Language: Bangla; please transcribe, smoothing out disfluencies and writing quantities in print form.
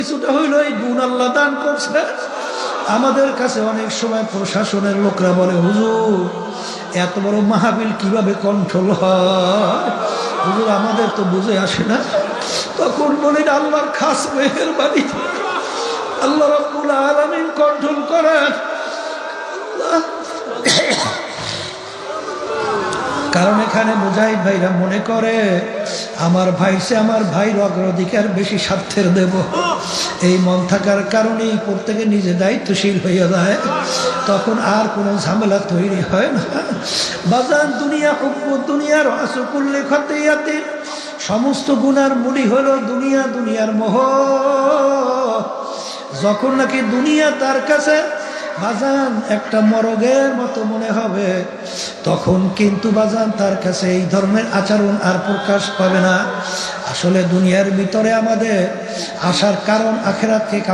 কিছুটা হইল এই গুণ আল্লাহ দান করছে। আমাদের কাছে অনেক সময় প্রশাসনের লোকরা বলে, হুজুর এত বড় মাহফিল কিভাবে কন্ট্রোল হয়? হুজুর আমাদের তো বুঝে আসে না। তখন বলেন আল্লাহর খাস মেহেরবানি, আল্লাহ রাব্বুল আলামিন কন্ট্রোল করেন। কারণ এখানে মুজাহিদ ভাইরা মনে করে আমার ভাইয়ের অগ্রাধিকার বেশি স্বার্থের দেব, এই মন থাকার কারণেই প্রত্যেকে নিজে দায়িত্বশীল হয়ে যায়, তখন আর কোনো ঝামেলা তৈরি হয় না। বাজান দুনিয়া হুব্বু দুনিয়ার আসকুল্লি খতিয়াতি, সমস্ত গুনার মূলই হলো দুনিয়া, দুনিয়ার মোহ। যখন নাকি দুনিয়া তার কাছে বাজান একটা মরগের মতো মনে হবে, তখন কিন্তু বাজান তার কাছে এই ধরনের আচরণ আর প্রকাশ পাবে না। আসলে দুনিয়ার ভিতরে আমাদের আসার কারণ আখিরাতকে